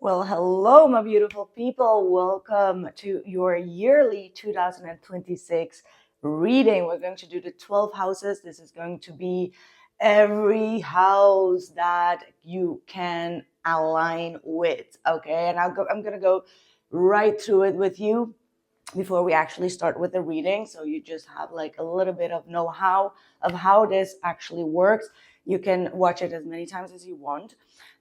Well, hello, my beautiful people. Welcome to your yearly 2026 reading. We're going to do the 12 houses. This is going to be every house that you can align with. Okay, and I'm going to go right through it with you before we actually start with the reading, so you just have like a little bit of know-how of how this actually works. You can watch it as many times as you want,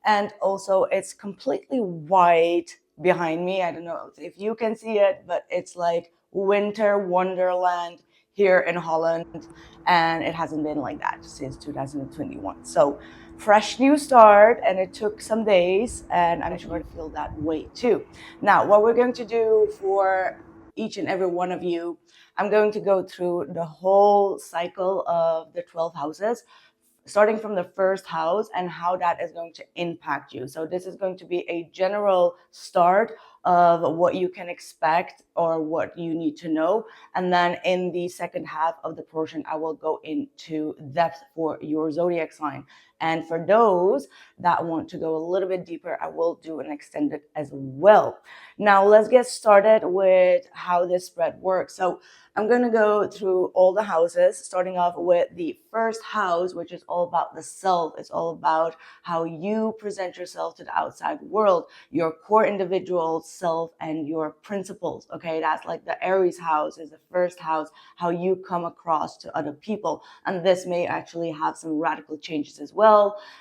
and also it's completely white behind me. I don't know if you can see it, but it's like winter wonderland here in Holland, and it hasn't been like that since 2021. So fresh new start, and it took some days, and I'm sure to feel that way too. Now, what we're going to do for each and every one of you, I'm going to go through the whole cycle of the 12 houses, starting from the first house and how that is going to impact you. So this is going to be a general start of what you can expect or what you need to know. And then in the second half of the portion, I will go into depth for your zodiac sign. And for those that want to go a little bit deeper, I will do an extended as well. Now let's get started with how this spread works. So I'm going to go through all the houses, starting off with the first house, which is all about the self. It's all about how you present yourself to the outside world, your core individual self and your principles. Okay, that's like the Aries house is the first house, how you come across to other people. And this may actually have some radical changes as well.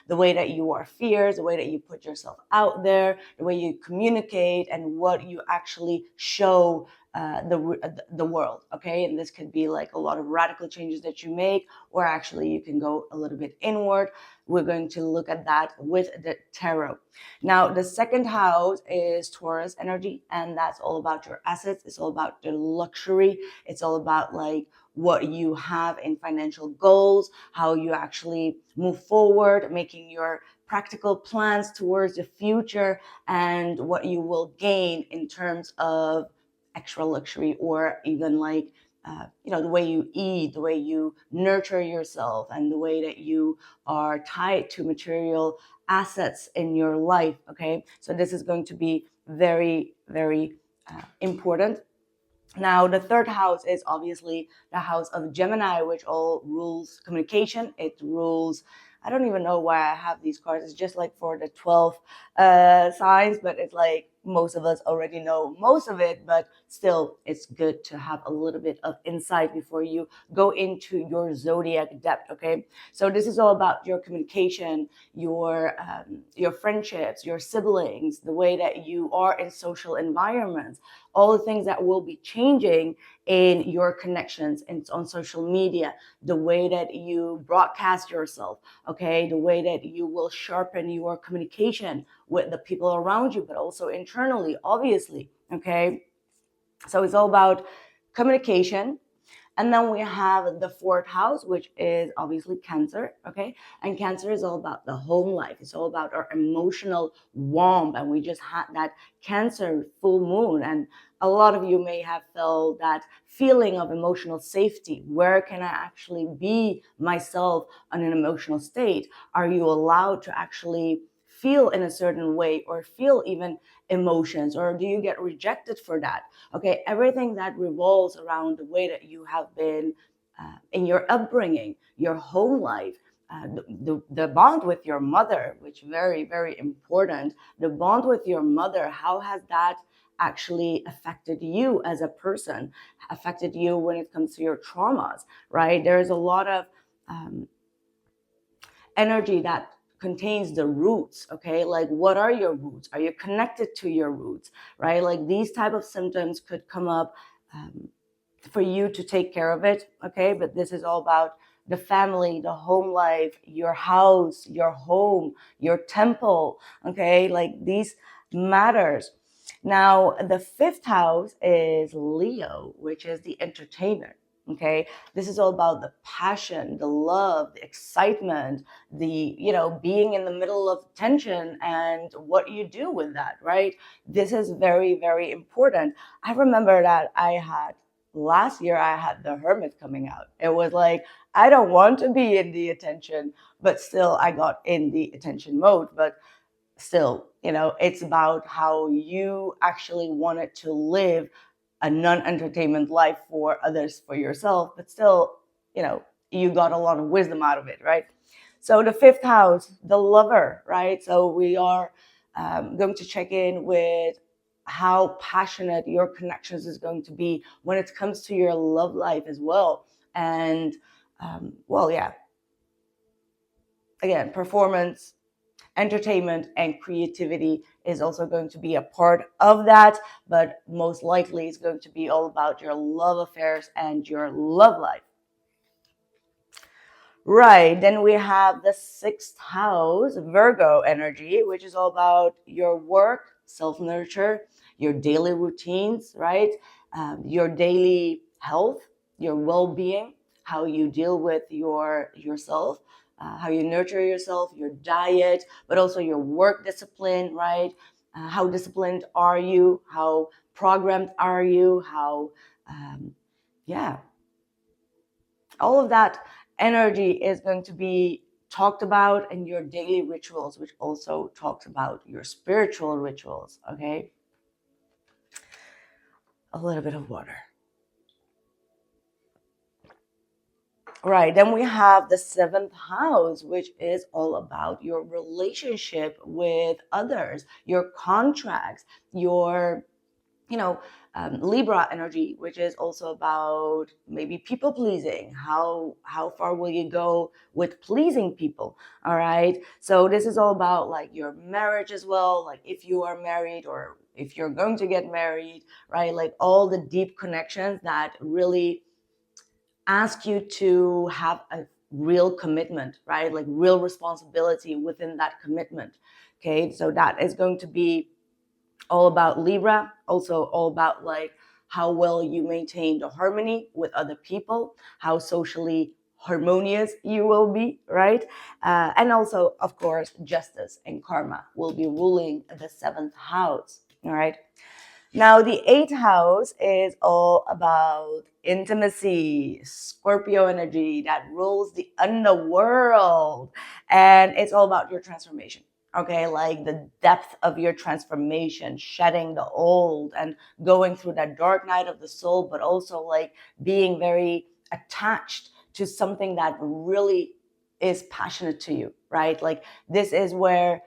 The way that you are fierce, the way that you put yourself out there, the way you communicate, and what you actually show the world. Okay, and this could be like a lot of radical changes that you make, or actually you can go a little bit inward. We're going to look at that with the tarot. Now the second house is Taurus energy, and that's all about your assets. It's all about your luxury. It's all about like what you have in financial goals, how you actually move forward, making your practical plans towards the future, and what you will gain in terms of extra luxury, or even like the way you eat, the way you nurture yourself, and the way that you are tied to material assets in your life. Okay, so this is going to be very, very important. Now, the third house is obviously the house of Gemini, which all rules communication. It rules, I don't even know why I have these cards. It's just like for the 12 signs, but it's like most of us already know most of it, but still it's good to have a little bit of insight before you go into your zodiac depth. Okay, so this is all about your communication, your friendships, your siblings, the way that you are in social environments, all the things that will be changing in your connections and on social media, the way that you broadcast yourself, okay, the way that you will sharpen your communication with the people around you, but also internally, obviously. Okay, so it's all about communication. And then we have the fourth house, which is obviously Cancer. Okay, and Cancer is all about the home life. It's all about our emotional warmth, and we just had that Cancer full moon, and a lot of you may have felt that feeling of emotional safety. Where can I actually be myself on an emotional state? Are you allowed to actually feel in a certain way, or feel even emotions, or do you get rejected for that? Okay, everything that revolves around the way that you have been in your upbringing, your home life, the bond with your mother, which very, very important. The bond with your mother, how has that actually affected you as a person, affected you when it comes to your traumas, right? There's a lot of energy that contains the roots. Okay, like what are your roots? Are you connected to your roots, right? Like these type of symptoms could come up for you to take care of it. Okay, but this is all about the family, the home life, your house, your home, your temple. Okay, like these matters. Now the fifth house is Leo, which is the entertainer. Okay, this is all about the passion, the love, the excitement, the being in the middle of tension, and what you do with that, right? This is very, very important. I remember that last year I had the Hermit coming out. It was like, I don't want to be in the attention, but still I got in the attention mode. But still, it's about how you actually wanted to live a non-entertainment life for others, for yourself, but still, you got a lot of wisdom out of it, right? So the fifth house, the lover, right? So we are going to check in with how passionate your connections is going to be when it comes to your love life as well. And well, yeah, again, performance, entertainment, and creativity is also going to be a part of that, but most likely it's going to be all about your love affairs and your love life. Right, then we have the sixth house, Virgo energy, which is all about your work, self-nurture, your daily routines, right? Your daily health, your well-being, how you deal with yourself, how you nurture yourself, your diet, but also your work discipline, right? How disciplined are you? How programmed are you? How, yeah, all of that energy is going to be talked about in your daily rituals, which also talks about your spiritual rituals. Okay, a little bit of water. Right, then we have the seventh house, which is all about your relationship with others, your contracts, your Libra energy, which is also about maybe people pleasing. How far will you go with pleasing people? All right. So this is all about like your marriage as well. Like if you are married or if you're going to get married, right? Like all the deep connections that really ask you to have a real commitment, right? Like real responsibility within that commitment. Okay. So that is going to be all about Libra, also all about like how well you maintain the harmony with other people, how socially harmonious you will be, right? And also, of course, justice and karma will be ruling the seventh house, all right? Now, the eighth house is all about intimacy, Scorpio energy that rules the underworld. And it's all about your transformation. Okay, like the depth of your transformation, shedding the old and going through that dark night of the soul, but also like being very attached to something that really is passionate to you, right? Like this is where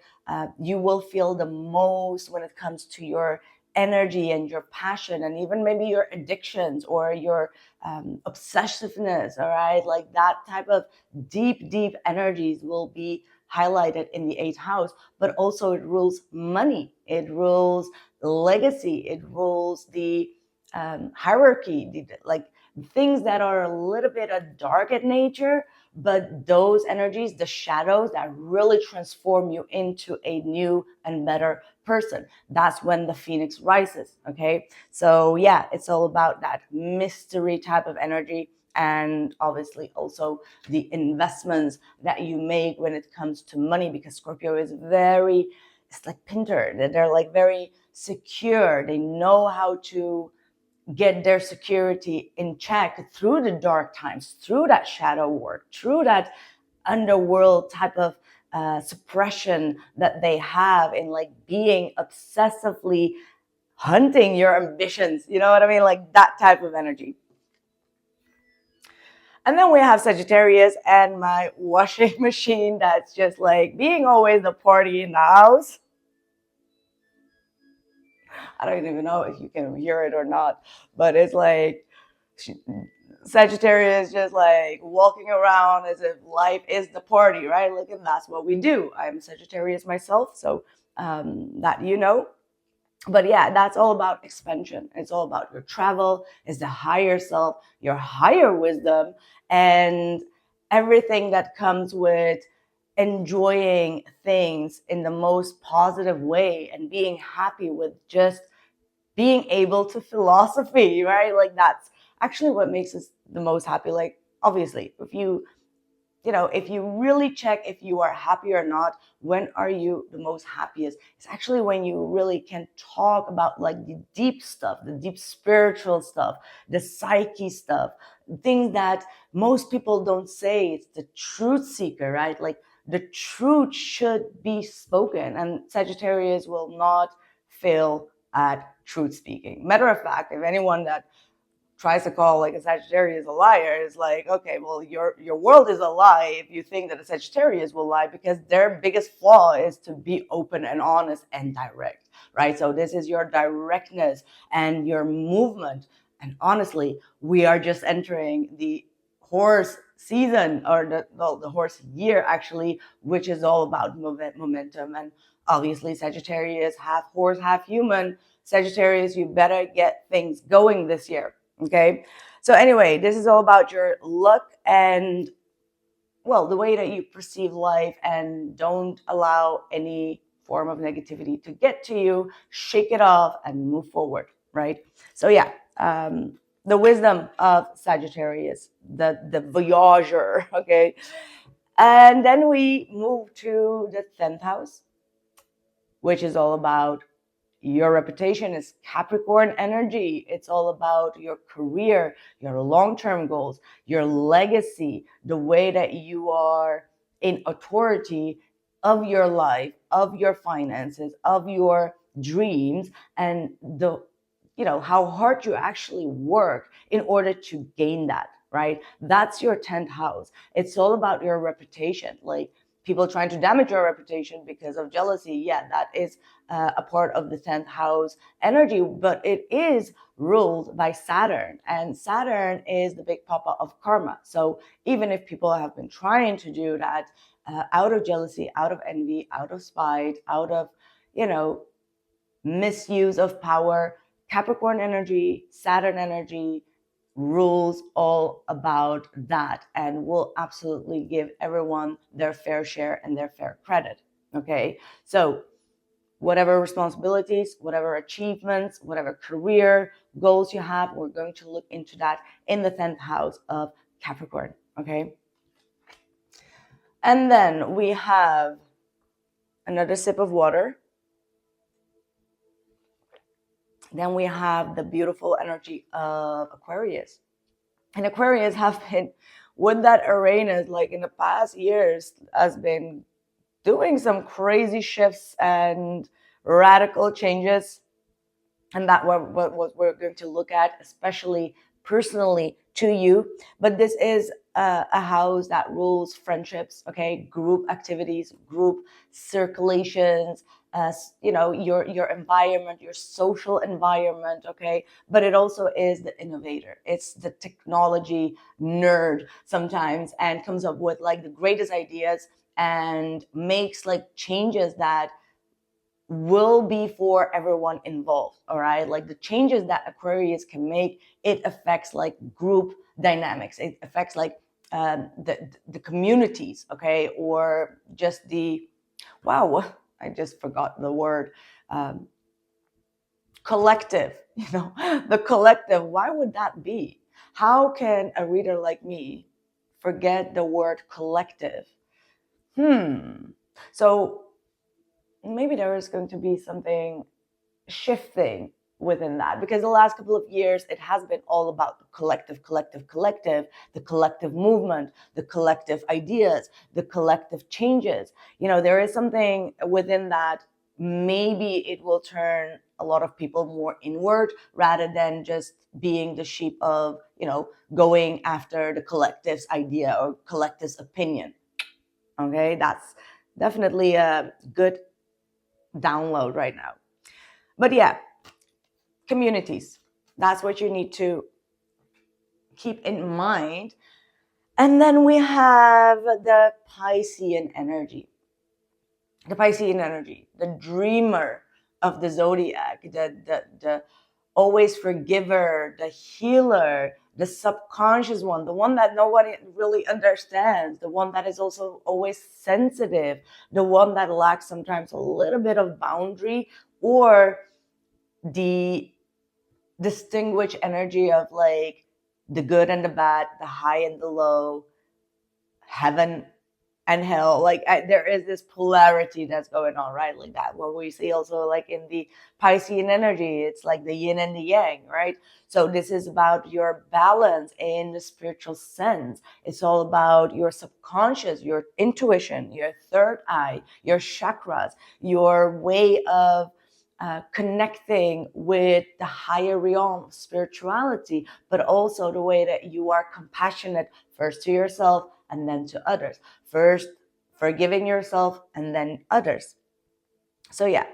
you will feel the most when it comes to your energy and your passion and even maybe your addictions or your obsessiveness, all right? Like that type of deep energies will be highlighted in the eighth house, but also it rules money, it rules legacy, it rules the hierarchy, like things that are a little bit dark at nature, but those energies, the shadows that really transform you into a new and better person. That's when the phoenix rises. Okay, so yeah, it's all about that mystery type of energy, and obviously also the investments that you make when it comes to money, because Scorpio is very, it's like Pinter, they're like very secure, they know how to get their security in check through the dark times, through that shadow work, through that underworld type of suppression that they have in like being obsessively hunting your ambitions. You know what I mean? Like that type of energy. And then we have Sagittarius and my washing machine that's just like being always the party in the house. I don't even know if you can hear it or not, but it's like Sagittarius is just like walking around as if life is the party, right? Like, and that's what we do. I'm Sagittarius myself, so that you know. But yeah, that's all about expansion. It's all about your travel, it's the higher self, your higher wisdom, and everything that comes with enjoying things in the most positive way and being happy with just being able to philosophy, right? Like that's actually what makes us the most happy. Like obviously, if you really check if you are happy or not, when are you the most happiest? It's actually when you really can talk about like the deep stuff, the deep spiritual stuff, the psyche stuff, things that most people don't say. It's the truth seeker, right? Like the truth should be spoken, and Sagittarius will not fail at truth speaking. Matter of fact, if anyone that tries to call like a Sagittarius a liar is like, okay, well, your world is a lie if you think that a Sagittarius will lie, because their biggest flaw is to be open and honest and direct, right? So this is your directness and your movement. And honestly, we are just entering the horse season, or the horse year actually, which is all about momentum. And obviously Sagittarius, half horse, half human. Sagittarius, you better get things going this year. Okay, so anyway, this is all about your luck and, well, the way that you perceive life, and don't allow any form of negativity to get to you. Shake it off and move forward, right? So yeah, the wisdom of Sagittarius, the voyager, okay? And then we move to the 10th house, which is all about your reputation. Is Capricorn energy. It's all about your career, your long-term goals, your legacy, the way that you are in authority of your life, of your finances, of your dreams, and how hard you actually work in order to gain that, right? That's your 10th house. It's all about your reputation. Like, people trying to damage your reputation because of jealousy, yeah, that is a part of the 10th house energy, but it is ruled by Saturn, and Saturn is the big papa of karma. So even if people have been trying to do that out of jealousy, out of envy, out of spite, out of, misuse of power, Capricorn energy, Saturn energy rules all about that, and will absolutely give everyone their fair share and their fair credit. Okay, so whatever responsibilities, whatever achievements, whatever career goals you have, we're going to look into that in the 10th house of Capricorn. Okay, and then we have another sip of water. Then we have the beautiful energy of Aquarius. And Aquarius have been with that Uranus, like in the past years, has been doing some crazy shifts and radical changes. And that what we're going to look at, especially personally to you. But this is a house that rules friendships, okay, group activities, group circulations, your environment, your social environment, okay. But it also is the innovator. It's the technology nerd sometimes, and comes up with like the greatest ideas and makes like changes that will be for everyone involved. All right, like the changes that Aquarius can make, it affects like group dynamics, it affects like the communities, okay, or just the, wow, I just forgot the word, collective, the collective. Why would that be? How can a reader like me forget the word collective? So maybe there is going to be something shifting within that, because the last couple of years it has been all about the collective, the collective movement, the collective ideas, the collective changes. There is something within that. Maybe it will turn a lot of people more inward, rather than just being the sheep of, going after the collective's idea or collective's opinion. Okay, that's definitely a good download right now. But yeah, communities, that's what you need to keep in mind. And then we have the Piscean energy. The Piscean energy, the dreamer of the zodiac, the always forgiver, the healer, the subconscious one, the one that nobody really understands, the one that is also always sensitive, the one that lacks sometimes a little bit of boundary, or the distinguished energy of like the good and the bad, the high and the low, heaven and hell. Like there is this polarity that's going on, right? Like that what we see also like in the Piscean energy, it's like the yin and the yang, right? So this is about your balance in the spiritual sense. It's all about your subconscious, your intuition, your third eye, your chakras, your way of connecting with the higher realm of spirituality, but also the way that you are compassionate first to yourself and then to others. First forgiving yourself and then others. So yeah,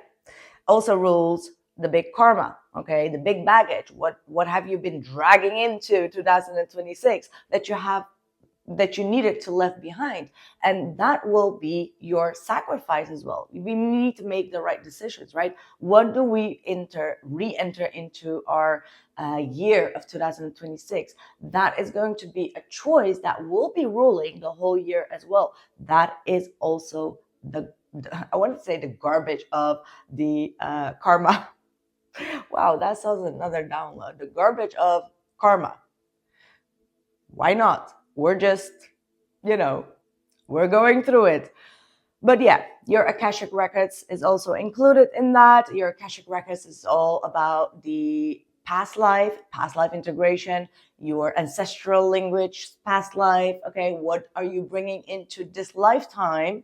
also rules the big karma, okay, the big baggage. What have you been dragging into 2026 that you needed to left behind? And that will be your sacrifice as well. We need to make the right decisions, right? What do we re-enter into our year of 2026? That is going to be a choice that will be ruling the whole year as well. That is also I want to say the garbage of the karma. Wow, that sounds another download. The garbage of karma. Why not? We're just, we're going through it. But yeah, your Akashic Records is also included in that. Your Akashic Records is all about the past life integration, your ancestral language, past life. Okay, what are you bringing into this lifetime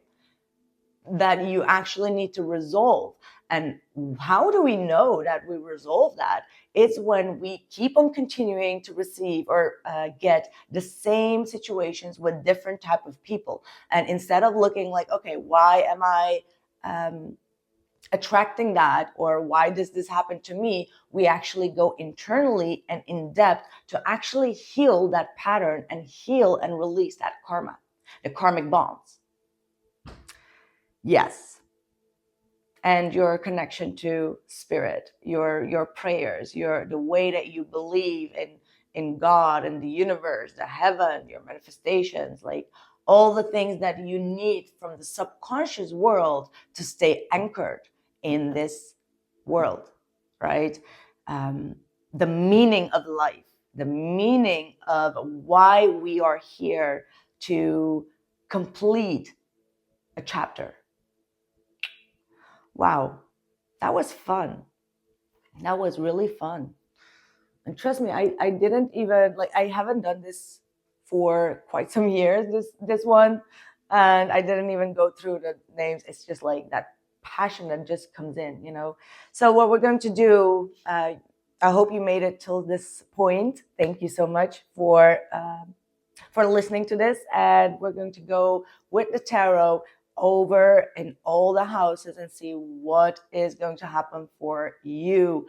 that you actually need to resolve? And how do we know that we resolve that? It's when we keep on continuing to receive or get the same situations with different type of people. And instead of looking like, okay, why am I attracting that, or why does this happen to me, we actually go internally and in depth to actually heal that pattern and heal and release that karma, the karmic bonds. Yes. And your connection to spirit, your prayers, the way that you believe in God and the universe, the heaven, your manifestations, like all the things that you need from the subconscious world to stay anchored in this world, right? The meaning of life, the meaning of why we are here to complete a chapter. Wow, that was fun. That was really fun. And trust me, I didn't even I haven't done this for quite some years, this one. And I didn't even go through the names. It's just like that passion that just comes in, So what we're going to do, I hope you made it till this point. Thank you so much for listening to this. And we're going to go with the tarot over in all the houses and see what is going to happen for you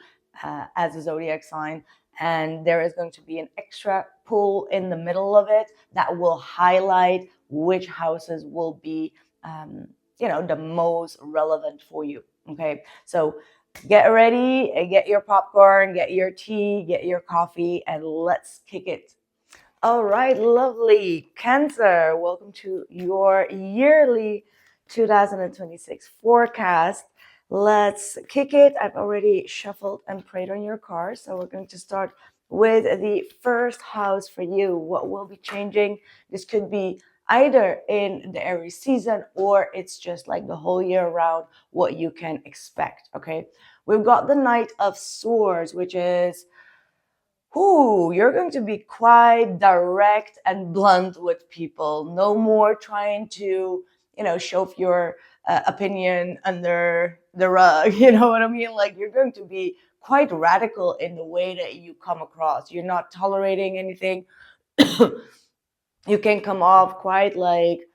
as a zodiac sign. And there is going to be an extra pull in the middle of it that will highlight which houses will be the most relevant for you. Okay, so get ready, get your popcorn, get your tea, get your coffee, and let's kick it. All right, lovely. Cancer, welcome to your yearly 2026 forecast. Let's kick it. I've already shuffled and prayed on your cards, so we're going to start with the first house for you. What will be changing? This could be either in the Aries season, or it's just like the whole year around what you can expect, okay? We've got the Knight of Swords, which is you're going to be quite direct and blunt with people. No more trying to, shove your opinion under the rug. You know what I mean? Like, you're going to be quite radical in the way that you come across. You're not tolerating anything. You can come off quite like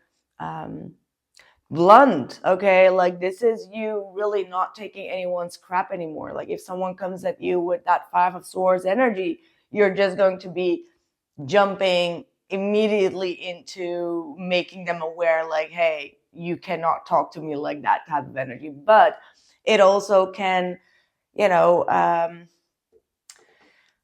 blunt, okay? Like, this is you really not taking anyone's crap anymore. Like, if someone comes at you with that Five of Swords energy, you're just going to be jumping immediately into making them aware, like, hey, you cannot talk to me like that type of energy. But it also can, I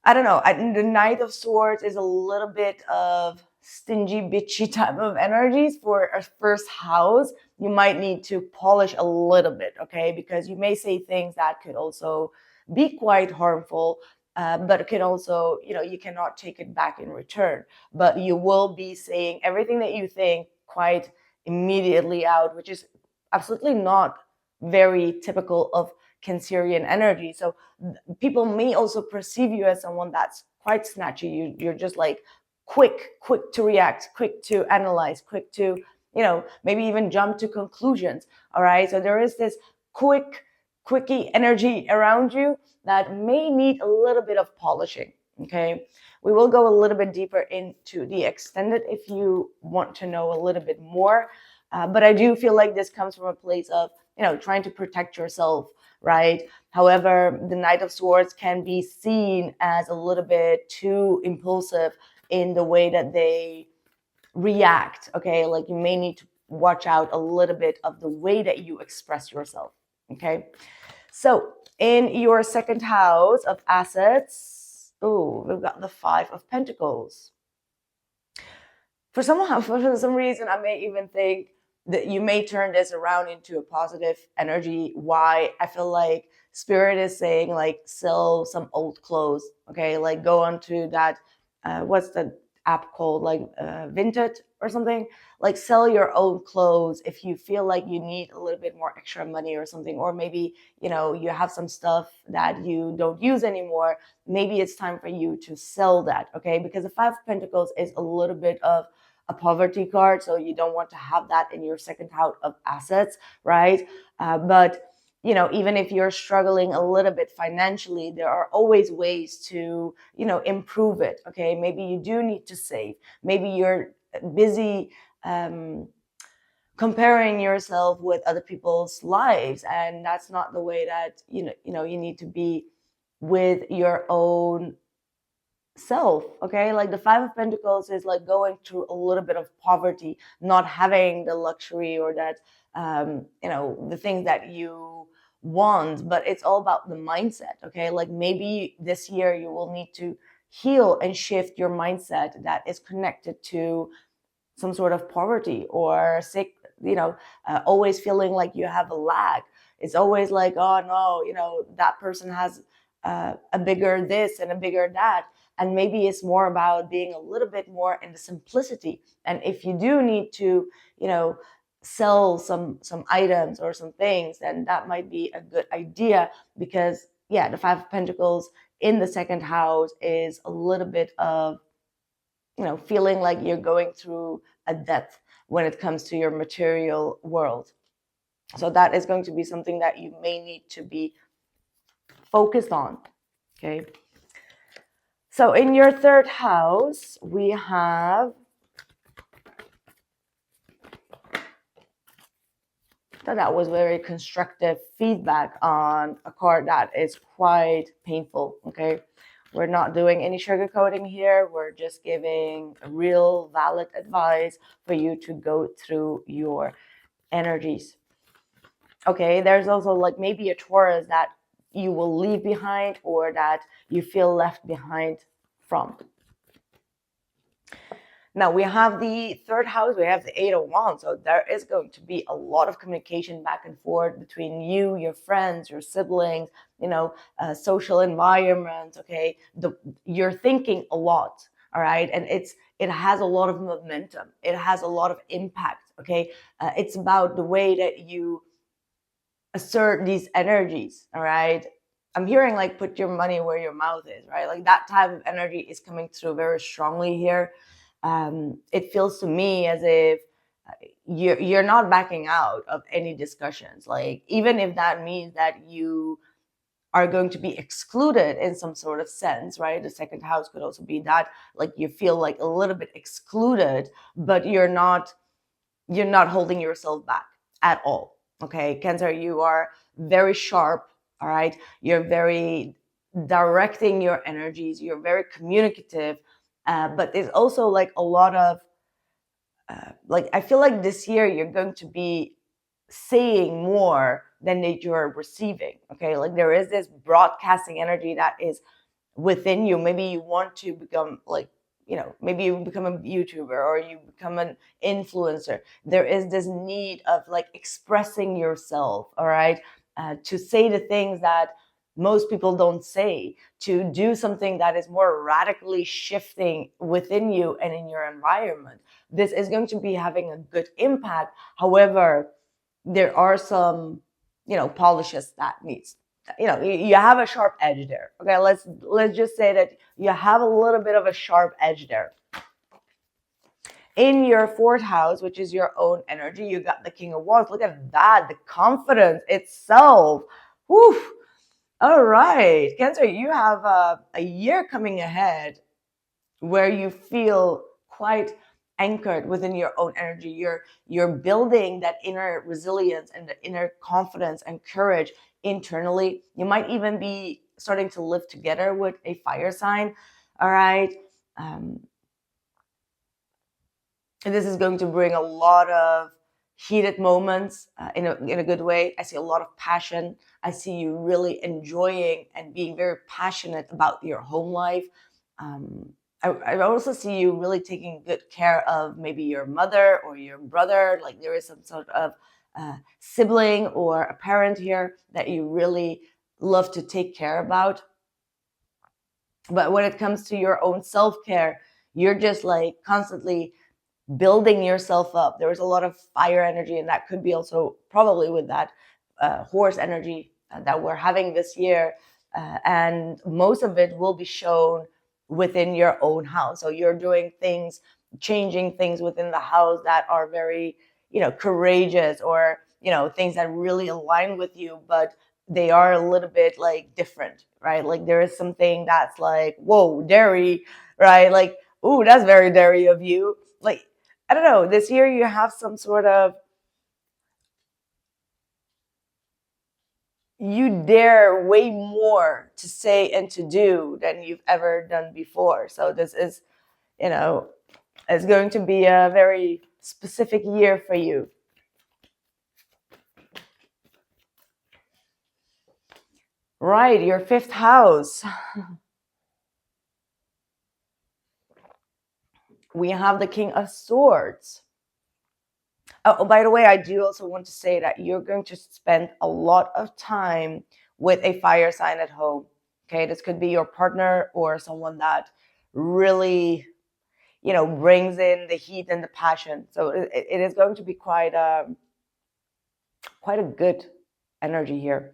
don't know. The Knight of Swords is a little bit of stingy, bitchy type of energies for a first house. You might need to polish a little bit, okay? Because you may say things that could also be quite harmful, but it can also, you cannot take it back in return. But you will be saying everything that you think quite immediately out, which is absolutely not very typical of Cancerian energy. So people may also perceive you as someone that's quite snatchy. You're just like quick to react, quick to analyze, quick to, maybe even jump to conclusions. All right. So there is this quickie energy around you that may need a little bit of polishing. Okay. We will go a little bit deeper into the extended if you want to know a little bit more. But I do feel like this comes from a place of, trying to protect yourself, right? However, the Knight of Swords can be seen as a little bit too impulsive in the way that they react, okay? Like you may need to watch out a little bit of the way that you express yourself, okay? So in your second house of assets, we've got the Five of Pentacles. For some reason, I may even think that you may turn this around into a positive energy. Why? I feel like Spirit is saying like sell some old clothes, okay? Like go onto that, what's the app called? Like Vinted or something? Like sell your old clothes if you feel like you need a little bit more extra money or something. Or maybe, you have some stuff that you don't use anymore. Maybe it's time for you to sell that, okay? Because the Five of Pentacles is a little bit of a poverty card, so you don't want to have that in your second house of assets, right? But even if you're struggling a little bit financially, there are always ways to improve it, okay? Maybe you do need to save. Maybe you're busy comparing yourself with other people's lives, and that's not the way that you need to be with your own self, okay? Like the Five of Pentacles is like going through a little bit of poverty, not having the luxury or that the things that you want, but it's all about the mindset, okay? Like maybe this year you will need to heal and shift your mindset that is connected to some sort of poverty or sick, always feeling like you have a lack. It's always like, oh no, that person has a bigger this and a bigger that. And maybe it's more about being a little bit more in the simplicity. And if you do need to, sell some items or some things, then that might be a good idea, because the Five of Pentacles in the second house is a little bit of, feeling like you're going through a death when it comes to your material world. So that is going to be something that you may need to be focused on, okay? So in your third house, we have that was very constructive feedback on a card that is quite painful, okay? We're not doing any sugarcoating here. We're just giving real valid advice for you to go through your energies. Okay, there's also like maybe a Taurus that you will leave behind or that you feel left behind from. Now we have the third house, we have the Eight of Wands. So there is going to be a lot of communication back and forth between you, your friends, your siblings, social environment, okay? You're thinking a lot, all right? And it has a lot of momentum. It has a lot of impact, okay? It's about the way that you assert these energies, all right? I'm hearing like put your money where your mouth is, right? Like that type of energy is coming through very strongly here. It feels to me as if you're not backing out of any discussions. Like even if that means that you are going to be excluded in some sort of sense, right? The second house could also be that, like you feel like a little bit excluded, but you're not holding yourself back at all. Okay, Cancer, you are very sharp, all right? You're very directing your energies. You're very communicative, but there's also like a lot of, like I feel like this year you're going to be saying more than that you're receiving, okay? Like there is this broadcasting energy that is within you. Maybe you want to become like, maybe you become a YouTuber or you become an influencer. There is this need of like expressing yourself, all right? To say the things that most people don't say, to do something that is more radically shifting within you and in your environment. This is going to be having a good impact. However, there are some, polishes that needs, you have a sharp edge there. Okay, let's just say that you have a little bit of a sharp edge there. In your fourth house, which is your own energy, you got the King of Wands. Look at that, the confidence itself. Whew. All right, Cancer, you have a year coming ahead where you feel quite anchored within your own energy. You're building that inner resilience and the inner confidence and courage internally. You might even be starting to live together with a fire sign. All right. This is going to bring a lot of heated moments in a good way. I see a lot of passion. I see you really enjoying and being very passionate about your home life. I also see you really taking good care of maybe your mother or your brother. Like there is some sort of sibling or a parent here that you really love to take care about. But when it comes to your own self-care, you're just like constantly building yourself up. There was a lot of fire energy, and that could be also probably with that horse energy that we're having this year. And most of it will be shown within your own house. So you're doing things, changing things within the house that are very, courageous, or, things that really align with you, but they are a little bit like different, right? Like there is something that's like, whoa, dairy, right? Like, ooh, that's very dairy of you. Like, I don't know, this year you have some sort of, you dare way more to say and to do than you've ever done before. So this is, it's going to be a very specific year for you. Right, your fifth house. We have the King of Swords. Oh, by the way, I do also want to say that you're going to spend a lot of time with a fire sign at home. Okay, this could be your partner or someone that really, brings in the heat and the passion. So it is going to be quite a good energy here.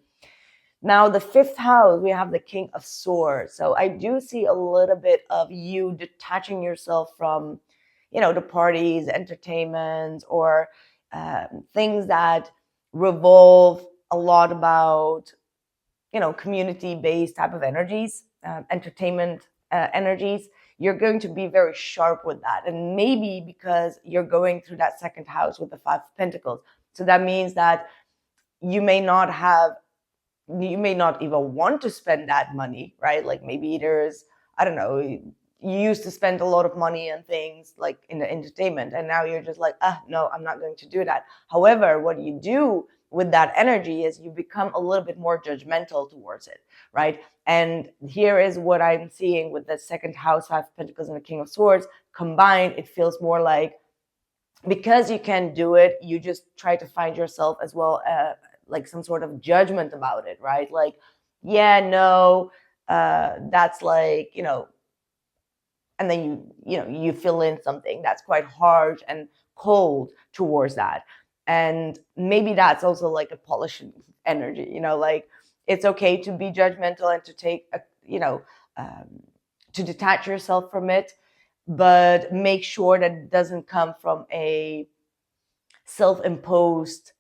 Now, the fifth house, we have the King of Swords. So I do see a little bit of you detaching yourself from, the parties, entertainment, or things that revolve a lot about, community-based type of energies, entertainment energies. You're going to be very sharp with that. And maybe because you're going through that second house with the Five of Pentacles. So that means that you may not even want to spend that money, right? Like maybe there's, I don't know, you used to spend a lot of money on things like in the entertainment, and now you're just like, no, I'm not going to do that. However, what you do with that energy is you become a little bit more judgmental towards it, right? And here is what I'm seeing with the second house, Five of Pentacles and the King of Swords combined. It feels more like, because you can do it, you just try to find yourself as well, like some sort of judgment about it, right? Like, yeah, no, that's like, and then you fill in something that's quite harsh and cold towards that. And maybe that's also like a polishing energy, like it's okay to be judgmental and to take to detach yourself from it, but make sure that it doesn't come from a self-imposed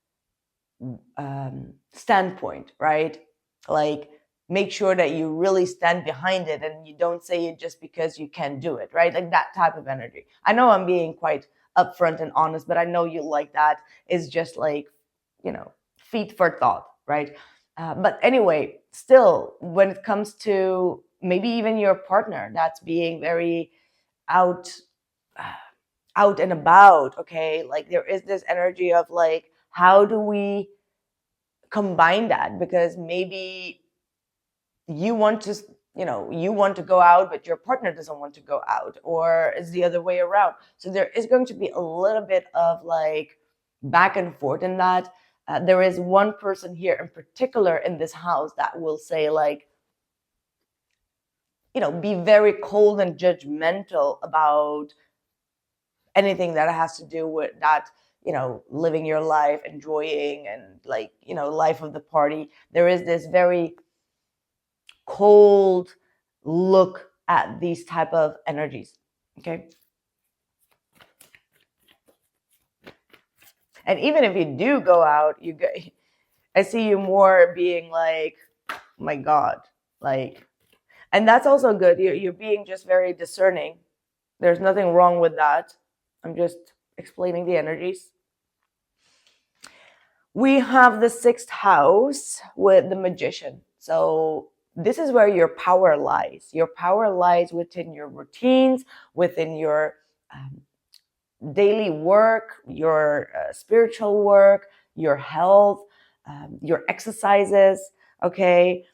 standpoint, right? Like, make sure that you really stand behind it and you don't say it just because you can do it, right? Like that type of energy. I know I'm being quite upfront and honest, but I know you like that. It's just like, feed for thought, right? But anyway, still, when it comes to maybe even your partner that's being very out and about, okay? Like there is this energy of like, how do we combine that? Because maybe you want to go out, but your partner doesn't want to go out, or it's the other way around. So there is going to be a little bit of like back and forth in that. There is one person here in particular in this house that will say, like, be very cold and judgmental about anything that has to do with that, living your life, enjoying, and like, life of the party. There is this very cold look at these type of energies. Okay. And even if you do go out, I see you more being like, oh my God, like, and that's also good. You're being just very discerning. There's nothing wrong with that. I'm just explaining the energies. We have the 6th house with the Magician. So this is where your power lies. Your power lies within your routines, within your daily work, your spiritual work, your health, your exercises, okay?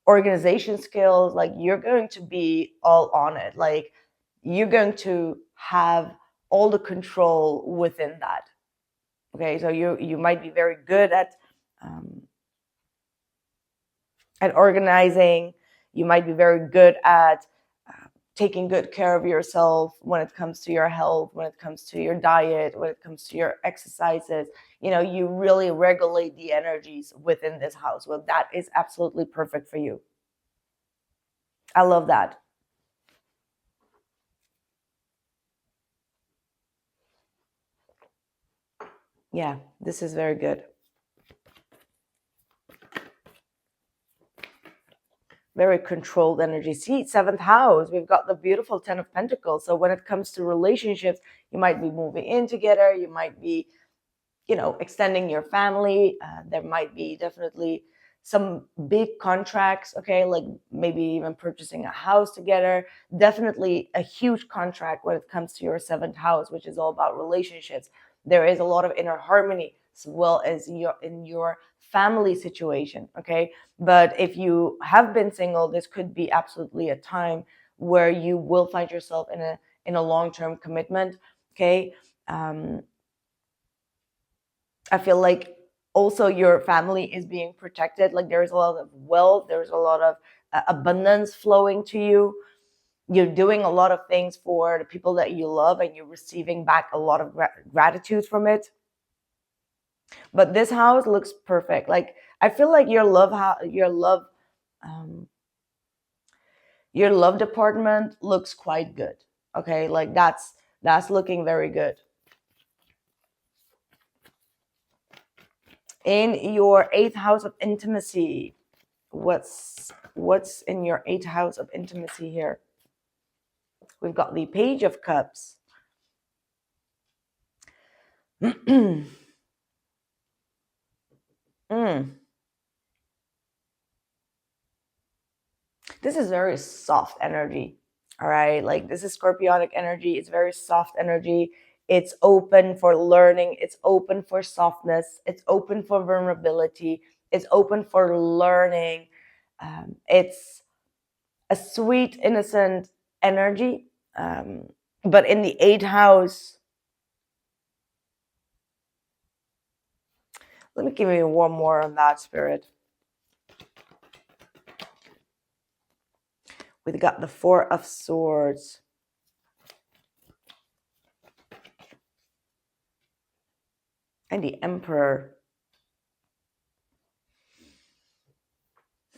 Organization skills. Like, you're going to be all on it. Like, you're going to have all the control within that. Okay, so you might be very good at organizing. You might be very good at taking good care of yourself when it comes to your health, when it comes to your diet, when it comes to your exercises. You really regulate the energies within this house. Well, that is absolutely perfect for you. I love that. Yeah, this is very good. Very controlled energy. See, 7th house, we've got the beautiful 10 of Pentacles. So when it comes to relationships, you might be moving in together. You might be, extending your family. There might be definitely some big contracts, okay? Like maybe even purchasing a house together. Definitely a huge contract when it comes to your 7th house, which is all about relationships. There is a lot of inner harmony as well as in your family situation, okay? But if you have been single, this could be absolutely a time where you will find yourself in a long-term commitment, okay? I feel like also your family is being protected. Like, there's a lot of wealth, there's a lot of abundance flowing to you. You're doing a lot of things for the people that you love, and you're receiving back a lot of gratitude from it. But this house looks perfect. Like, I feel like your love department looks quite good. Okay, like that's looking very good. In your 8th house of intimacy, what's in your 8th house of intimacy here? We've got the Page of Cups. mm. This is very soft energy. All right, like, this is Scorpionic energy. It's very soft energy. It's open for learning. It's open for softness. It's open for vulnerability. It's open for learning. It's a sweet, innocent energy. But in the 8th house, let me give you one more on that, Spirit. We've got the 4 of Swords. And the Emperor.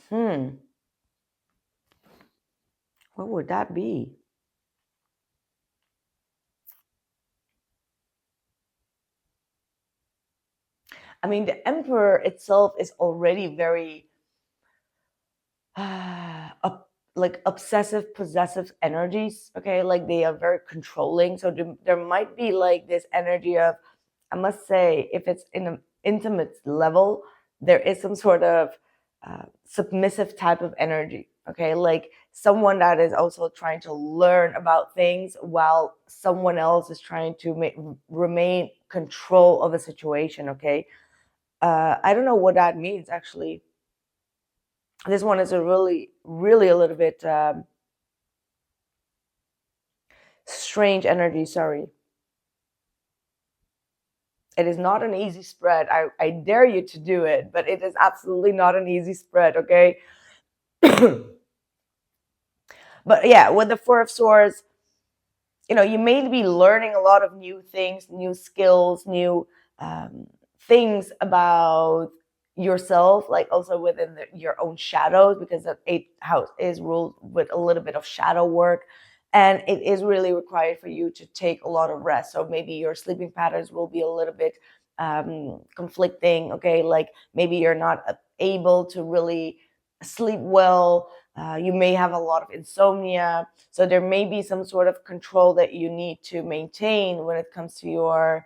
What would that be? I mean, the Emperor itself is already very like obsessive, possessive energies. Okay, like they are very controlling. So there might be like this energy of, I must say, if it's in an intimate level, there is some sort of submissive type of energy. Okay, like someone that is also trying to learn about things while someone else is trying to remain control of a situation. Okay, I don't know what that means actually. This one is a really a little bit strange energy. Sorry. It is not an easy spread. I dare you to do it, but it is absolutely not an easy spread, okay? But yeah, with the Four of Swords, you may be learning a lot of new things, new skills, new things about yourself, like also within your own shadows, because the eighth house is ruled with a little bit of shadow work, and it is really required for you to take a lot of rest. So maybe your sleeping patterns will be a little bit conflicting, okay? Like maybe you're not able to really sleep well. You may have a lot of insomnia. So there may be some sort of control that you need to maintain when it comes to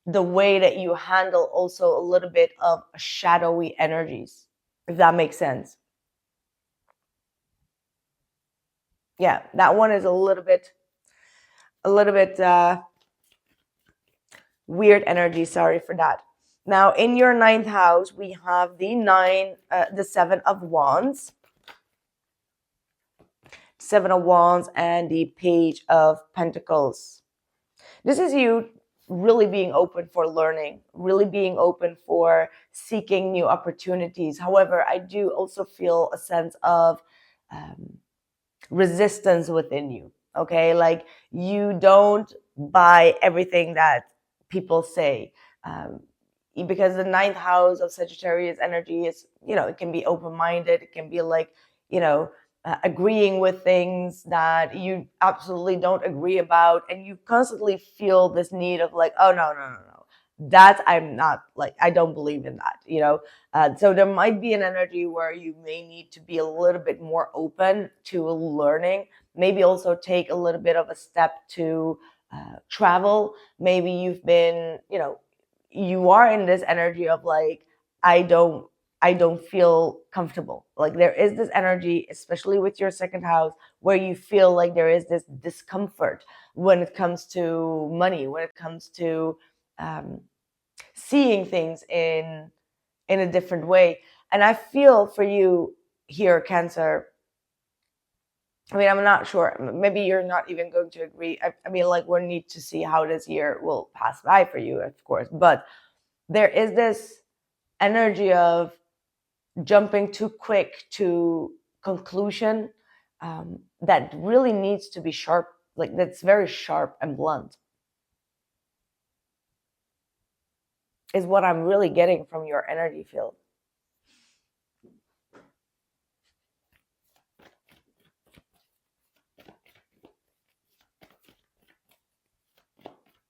the way that you handle also a little bit of shadowy energies, if that makes sense. Yeah, that one is a little bit weird energy. Sorry for that. Now, in your ninth house, we have the Seven of Wands. Seven of Wands and the Page of Pentacles. This is you really being open for learning, really being open for seeking new opportunities. However, I do also feel a sense of resistance within you. Okay, like you don't buy everything that people say. Because the ninth house of Sagittarius energy is, it can be open-minded. It can be like, agreeing with things that you absolutely don't agree about, and you constantly feel this need of like, oh no, no, no, no, that I'm not, like, I don't believe in that. So there might be an energy where you may need to be a little bit more open to learning, maybe also take a little bit of a step to travel. Maybe you've been, you are in this energy of like, I don't feel comfortable. Like there is this energy, especially with your second house, where you feel like there is this discomfort when it comes to money, when it comes to seeing things in a different way. And I feel for you here, Cancer. I mean, I'm not sure. Maybe you're not even going to agree. I mean, like, we'll need to see how this year will pass by for you, of course. But there is this energy of jumping too quick to conclusion that really needs to be sharp, like that's very sharp and blunt, is what I'm really getting from your energy field.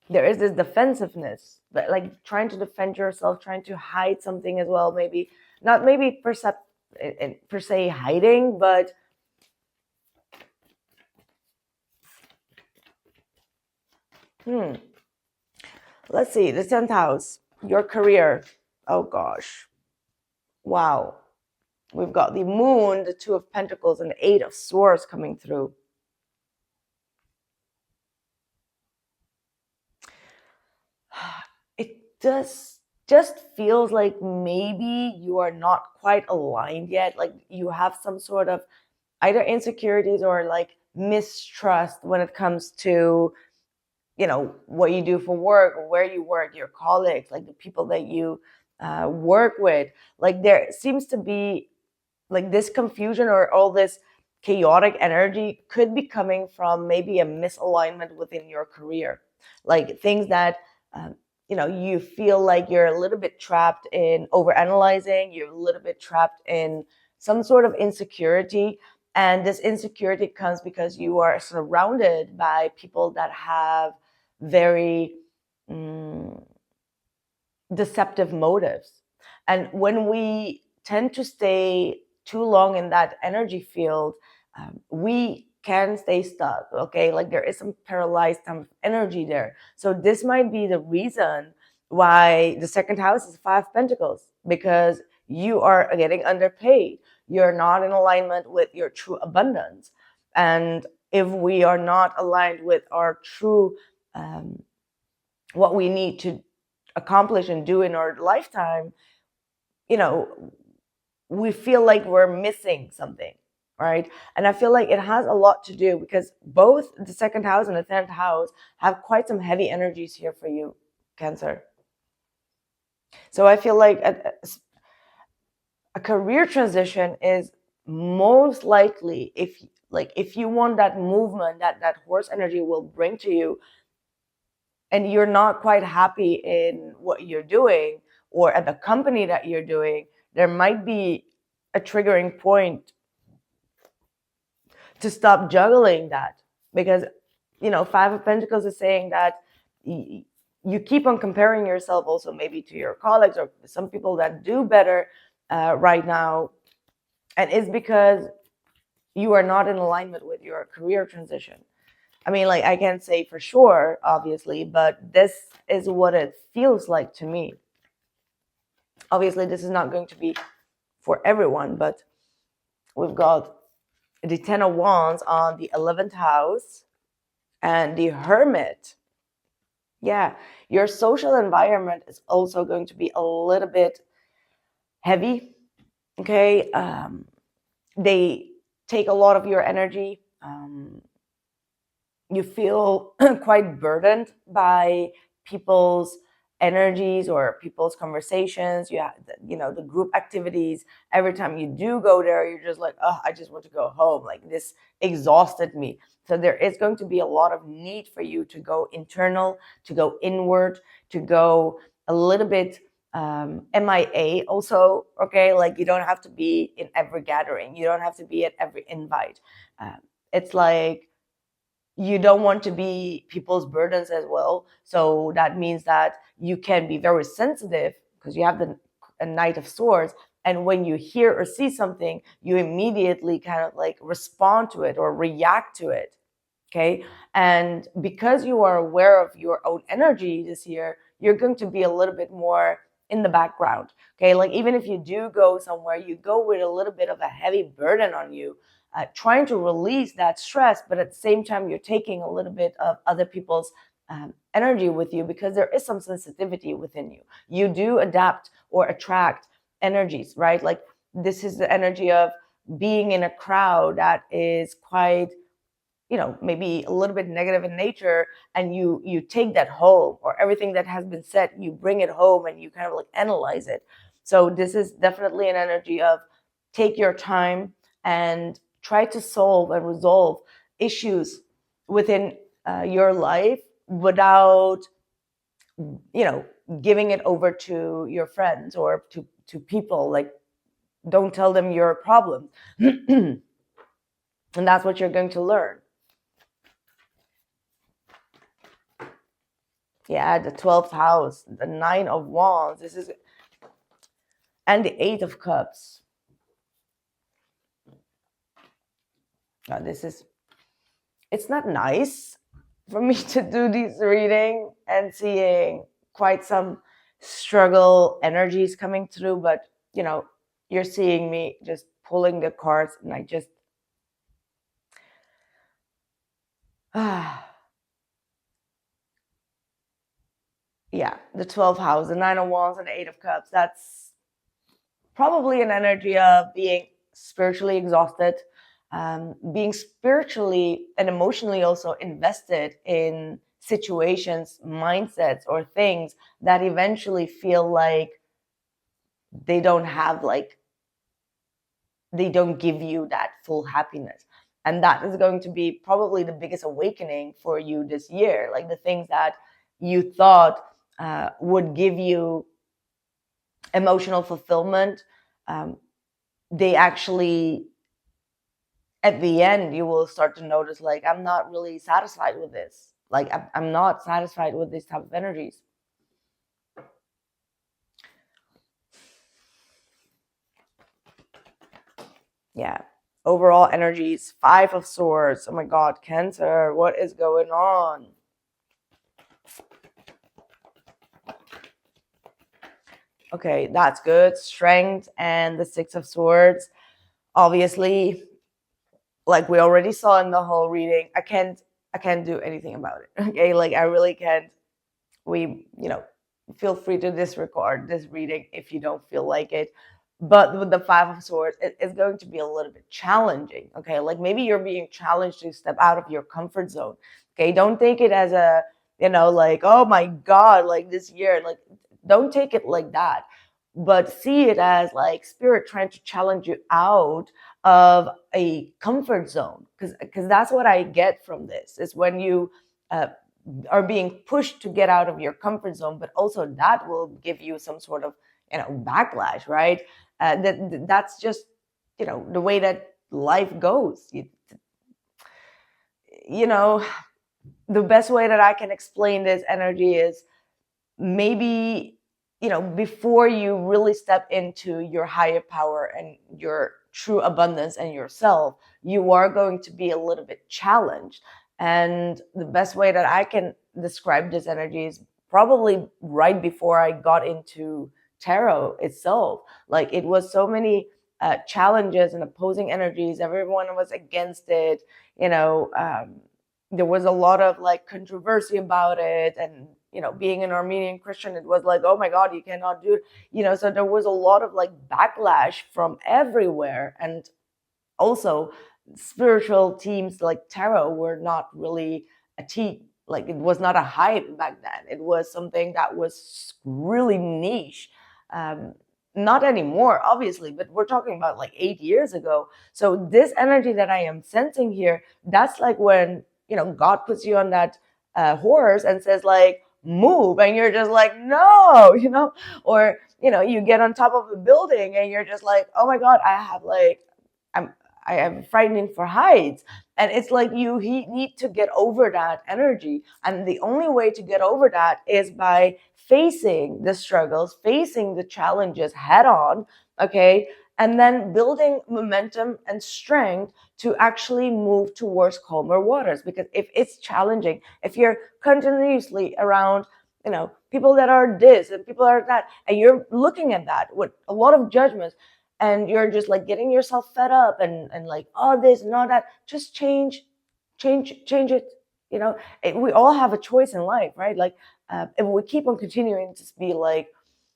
There is this defensiveness, but like trying to defend yourself, trying to hide something as well. Maybe not, maybe per se hiding, but let's see, the 10th house, your career. Oh gosh, wow. We've got the Moon, the Two of Pentacles, and the Eight of Swords coming through. It just feels like maybe you are not quite aligned yet. Like you have some sort of either insecurities or like mistrust when it comes to, what you do for work, or where you work, your colleagues, like the people that you work with. Like there seems to be like this confusion, or all this chaotic energy could be coming from maybe a misalignment within your career, like things that you feel like you're a little bit trapped in overanalyzing, you're a little bit trapped in some sort of insecurity. And this insecurity comes because you are surrounded by people that have very deceptive motives. And when we tend to stay too long in that energy field, we can stay stuck. Okay, like there is some paralyzed energy there. So this might be the reason why the second house is Five of Pentacles, because you are getting underpaid. You're not in alignment with your true abundance. And if we are not aligned with our true what we need to accomplish and do in our lifetime, we feel like we're missing something, right? And I feel like it has a lot to do because both the second house and the 10th house have quite some heavy energies here for you. Cancer. So I feel like a career transition is most likely, if you want that movement that horse energy will bring to you, and you're not quite happy in what you're doing or at the company that you're doing, there might be a triggering point to stop juggling that. Because Five of Pentacles is saying that you keep on comparing yourself also maybe to your colleagues or some people that do better right now, and it's because you are not in alignment with your career transition. I mean, like, I can't say for sure, obviously, but this is what it feels like to me. Obviously, this is not going to be for everyone, but we've got the Ten of Wands on the 11th house and the Hermit. Yeah, your social environment is also going to be a little bit heavy, okay? They take a lot of your energy. You feel quite burdened by people's energies or people's conversations. The group activities. Every time you do go there, you're just like, oh, I just want to go home. Like, this exhausted me. So there is going to be a lot of need for you to go internal, to go inward, to go a little bit MIA also, okay? Like, you don't have to be in every gathering. You don't have to be at every invite. It's like, you don't want to be people's burdens as well. So that means that you can be very sensitive because you have a Knight of Swords. And when you hear or see something, you immediately kind of like respond to it or react to it. Okay. And because you are aware of your own energy this year, you're going to be a little bit more in the background. Okay. Like, even if you do go somewhere, you go with a little bit of a heavy burden on you, trying to release that stress, but at the same time, you're taking a little bit of other people's energy with you, because there is some sensitivity within you. You do adapt or attract energies, right? Like, this is the energy of being in a crowd that is quite, maybe a little bit negative in nature, and you take that home, or everything that has been said, you bring it home and you kind of like analyze it. So this is definitely an energy of take your time and try to solve and resolve issues within your life without giving it over to your friends or to people. Like, don't tell them your problem. And that's what you're going to learn. Yeah, the 12th house, the 9 of Wands, and the 8 of Cups. It's not nice for me to do this reading and seeing quite some struggle energies coming through, but you're seeing me just pulling the cards, and I just yeah, the 12th house, the 9 of Wands, and the 8 of Cups. That's probably an energy of being spiritually exhausted, being spiritually and emotionally also invested in situations, mindsets, or things that eventually feel like they don't give you that full happiness. And that is going to be probably the biggest awakening for you this year. Like, the things that you thought would give you emotional fulfillment, they actually, at the end, you will start to notice, like, I'm not really satisfied with this. Like, I'm not satisfied with these type of energies. Yeah. Overall energies, 5 of Swords. Oh my God, Cancer, what is going on? Okay, that's good. Strength and the 6 of Swords. Obviously, like we already saw in the whole reading, I can't do anything about it. Okay, like, I really can't. Feel free to disregard this reading if you don't feel like it. But with the 5 of Swords, it's going to be a little bit challenging. Okay, like, maybe you're being challenged to step out of your comfort zone. Okay, don't take it as like, oh my God, like this year, like, don't take it like that, but see it as like spirit trying to challenge you out of a comfort zone, because that's what I get from this, is when you uh, are being pushed to get out of your comfort zone, but also that will give you some sort of backlash, right? That's just the way that life goes. You know the best way that I can explain this energy is, maybe before you really step into your higher power and your true abundance and yourself, you are going to be a little bit challenged. And the best way that I can describe this energy is probably right before I got into tarot itself. Like, it was so many challenges and opposing energies. Everyone was against it. There was a lot of like controversy about it, and being an Armenian Christian, it was like, oh my God, you cannot do it. So there was a lot of like backlash from everywhere. And also, spiritual teams like tarot were not really a team. Like, it was not a hype back then. It was something that was really niche. um, not anymore, obviously, but we're talking about like 8 years ago. So this energy that I am sensing here, that's like when God puts you on that horse and says like, move, and you're just like, no. Or you get on top of a building and you're just like, oh my God, I am frightening for heights. And it's like you need to get over that energy. And the only way to get over that is by facing the struggles, facing the challenges head on, okay? And then building momentum and strength to actually move towards calmer waters. Because if it's challenging, if you're continuously around people that are this and people are that, and you're looking at that with a lot of judgments, and you're just like getting yourself fed up and like, oh, this and all that, just change it. We all have a choice in life, right? Like, if we keep on continuing to be like,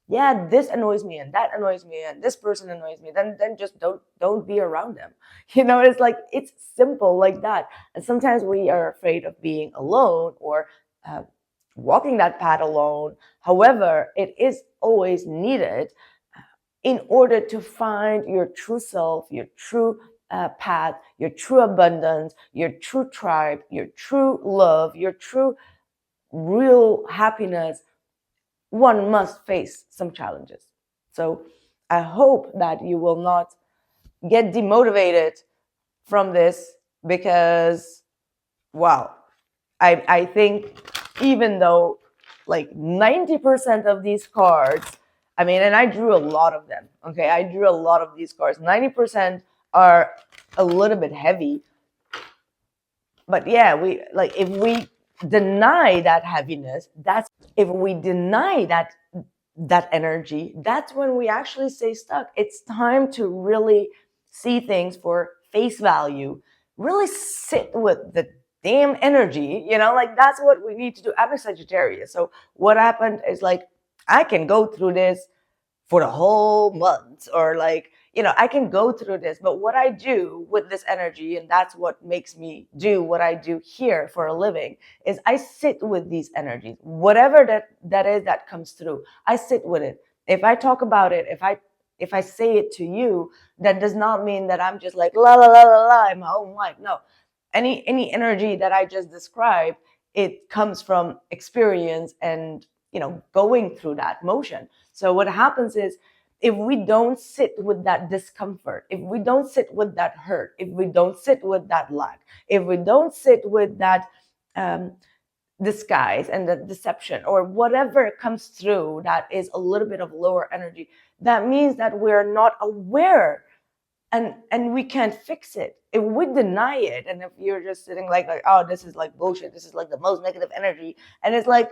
yeah, this annoys me and that annoys me and this person annoys me, then just don't be around them. It's like, it's simple like that. And sometimes we are afraid of being alone, or walking that path alone. However, it is always needed in order to find your true self, your true path, your true abundance, your true tribe, your true love, your true real happiness. One must face some challenges. So I hope that you will not get demotivated from this, because, wow, I think, even though like 90% of these cards, I mean, and I drew a lot of them, okay? I drew a lot of these cards. 90% are a little bit heavy. But yeah, if we deny that heaviness, if we deny that energy, that's when we actually stay stuck. It's time to really see things for face value, really sit with the damn energy, like, that's what we need to do. I'm a Sagittarius, so what happened is, like, I can go through this for the whole month, or like, I can go through this, but what I do with this energy, and that's what makes me do what I do here for a living, is I sit with these energies, whatever that is that comes through. I sit with it. If I talk about it, if I say it to you, that does not mean that I'm just like la la la la la in my own life. No, any energy that I just described, it comes from experience and going through that motion. So what happens is, if we don't sit with that discomfort, if we don't sit with that hurt, if we don't sit with that lack, if we don't sit with that disguise and the deception, or whatever comes through that is a little bit of lower energy, that means that we're not aware, and we can't fix it. If we deny it, and if you're just sitting like, oh, this is like bullshit, this is like the most negative energy, and it's like,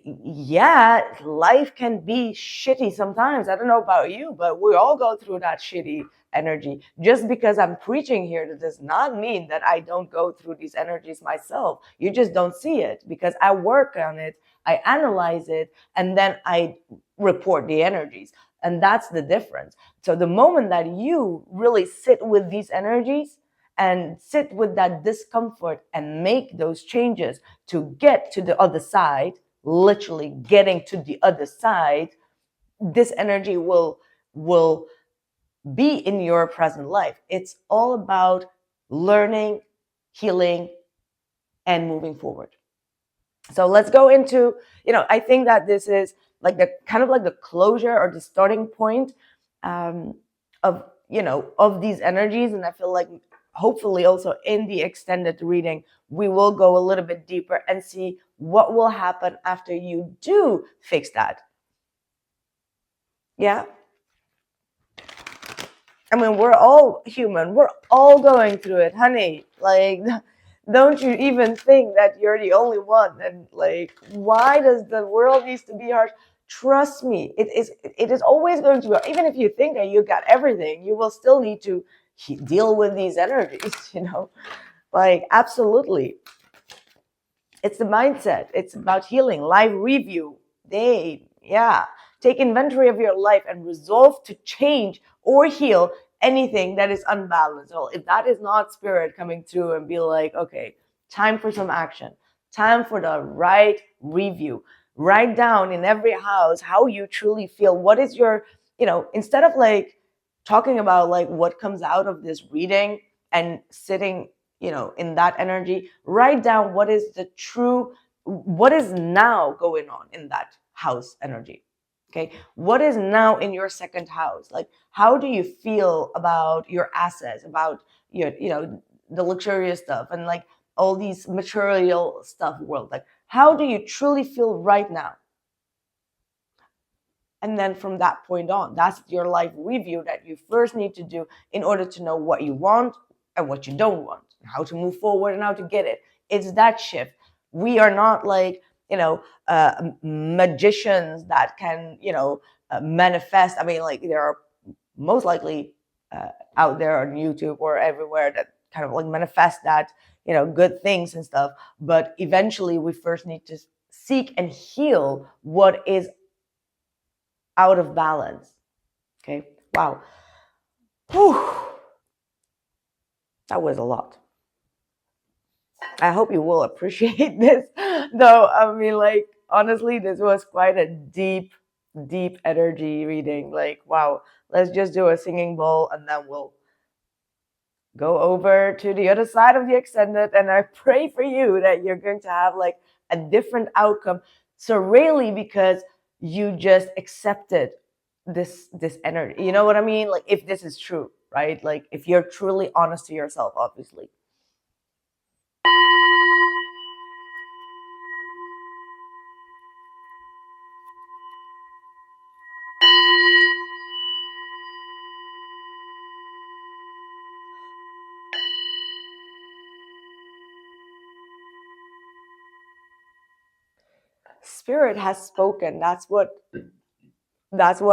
yeah, life can be shitty sometimes. I don't know about you, but we all go through that shitty energy. Just because I'm preaching here, that does not mean that I don't go through these energies myself. You just don't see it, because I work on it, I analyze it, and then I report the energies. And that's the difference. So the moment that you really sit with these energies and sit with that discomfort and make those changes to get to the other side, literally getting to the other side, this energy will be in your present life. It's all about learning, healing, and moving forward. So let's go into, I think that this is like the kind of like the closure or the starting point of, of these energies. And I feel like hopefully also in the extended reading, we will go a little bit deeper and see what will happen after you do fix that. Yeah. I mean, we're all human. We're all going through it, honey. Like, don't you even think that you're the only one? And like, why does the world needs to be harsh? Trust me, it is always going to be. Even if you think that you got everything, you will still need to deal with these energies. Like absolutely. It's the mindset. It's about healing. Life review. Take inventory of your life and resolve to change or heal anything that is unbalanced. Well, if that is not spirit coming through and be like, okay, time for some action, time for the right review. Write down in every house how you truly feel. What is your, instead of like talking about like what comes out of this reading and sitting in that energy, write down what is now going on in that house energy. Okay, what is now in your second house? Like, how do you feel about your assets, about your, the luxurious stuff and like all these material stuff world? Like, how do you truly feel right now? And then from that point on, that's your life review that you first need to do in order to know what you want and what you don't want, how to move forward and how to get it. It's that shift. We are not like, magicians that can, manifest. I mean, like there are most likely out there on YouTube or everywhere that kind of like manifest that, good things and stuff. But eventually we first need to seek and heal what is out of balance. Okay. Wow. Whew. That was a lot. I hope you will appreciate this, though. I mean, like, honestly, this was quite a deep energy reading. Like, wow, let's just do a singing bowl and then we'll go over to the other side of the extended. And I pray for you that you're going to have like a different outcome. So really, because you just accepted this energy. You know what I mean? Like, if this is true, right? Like, if you're truly honest to yourself, obviously. Spirit has spoken. That's what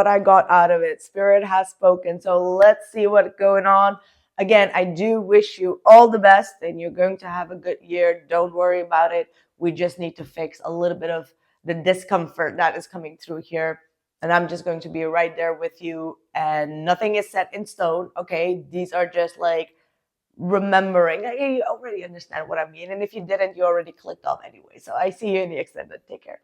I got out of it. Spirit has spoken. So let's see what's going on. Again, I do wish you all the best and you're going to have a good year. Don't worry about it. We just need to fix a little bit of the discomfort that is coming through here. And I'm just going to be right there with you. And nothing is set in stone. Okay. These are just like remembering. You already understand what I mean. And if you didn't, you already clicked off anyway. So I see you in the extended. Take care.